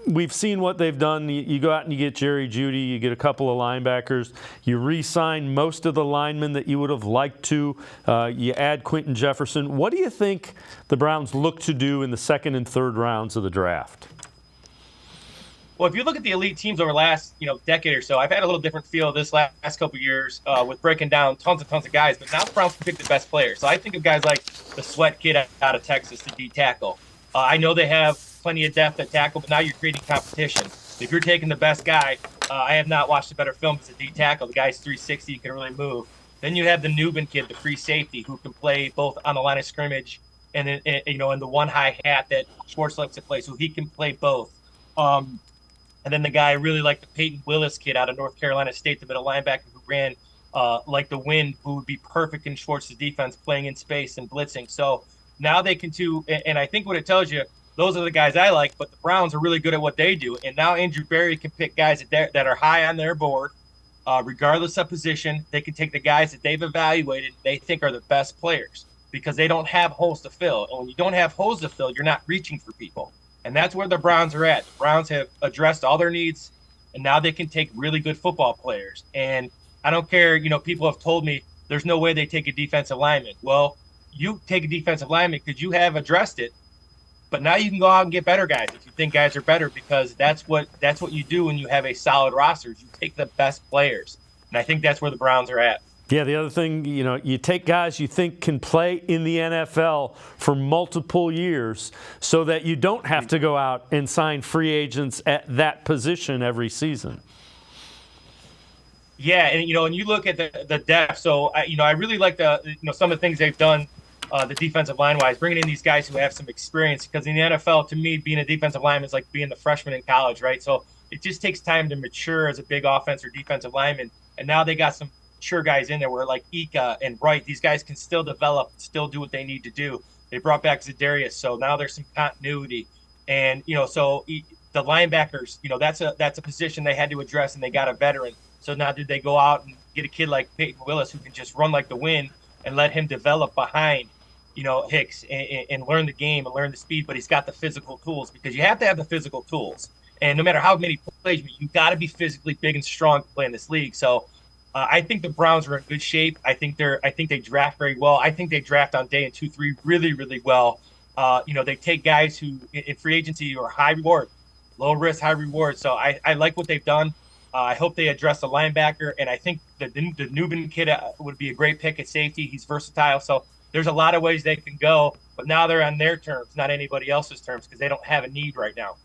we've seen what they've done. You go out and you get Jerry Jeudy, you get a couple of linebackers, you re-sign most of the linemen that you would have liked to, you add Quentin Jefferson. What do you think the Browns look to do in the second and third rounds of the draft? Well, if you look at the elite teams over the last decade or so, I've had a little different feel this last couple of years with breaking down tons of guys. But now the Browns can pick the best players. So I think of guys like the Sweat kid out of Texas, the D tackle. I know they have plenty of depth at tackle, but now you're creating competition. If you're taking the best guy, I have not watched a better film as a D tackle. The guy's 360, he can really move. Then you have the Nubin kid, the free safety, who can play both on the line of scrimmage and in the one high hat that Schwartz likes to play. So he can play both. And then the guy I really like, the Peyton Willis kid out of North Carolina State, the middle linebacker who ran like the wind, who would be perfect in Schwartz's defense, playing in space and blitzing. So now they can and I think what it tells you, those are the guys I like, but the Browns are really good at what they do. And now Andrew Berry can pick guys that are high on their board, regardless of position. They can take the guys that they've evaluated, they think are the best players, because they don't have holes to fill. And when you don't have holes to fill, you're not reaching for people. And that's where the Browns are at. The Browns have addressed all their needs, and now they can take really good football players. And I don't care, people have told me there's no way they take a defensive lineman. Well, you take a defensive lineman because you have addressed it, but now you can go out and get better guys if you think guys are better, because that's what you do when you have a solid roster. You take the best players. And I think that's where the Browns are at. Yeah, the other thing, you take guys you think can play in the NFL for multiple years so that you don't have to go out and sign free agents at that position every season. Yeah, and and you look at the depth. So I really like some of the things they've done, the defensive line wise, bringing in these guys who have some experience. Because in the NFL, to me, being a defensive lineman is like being the freshman in college, right? So it just takes time to mature as a big offense or defensive lineman. And now they got some sure guys in there where like Ika and Wright, these guys can still develop, still do what they need to do. They brought back Za'Darius, so now there's some continuity. And so the linebackers, that's a position they had to address, and they got a veteran. So now did they go out and get a kid like Peyton Willis who can just run like the wind and let him develop behind Hicks and learn the game and learn the speed, but he's got the physical tools, because you have to have the physical tools. And no matter how many plays, you got to be physically big and strong to play in this league. So I think the Browns are in good shape. I think they draft very well. I think they draft on day 2, 3 really, really well. They take guys who in free agency are high reward, low risk, high reward. So I like what they've done. I hope they address the linebacker, and I think the Nubin kid would be a great pick at safety. He's versatile. So there's a lot of ways they can go, but now they're on their terms, not anybody else's terms, because they don't have a need right now.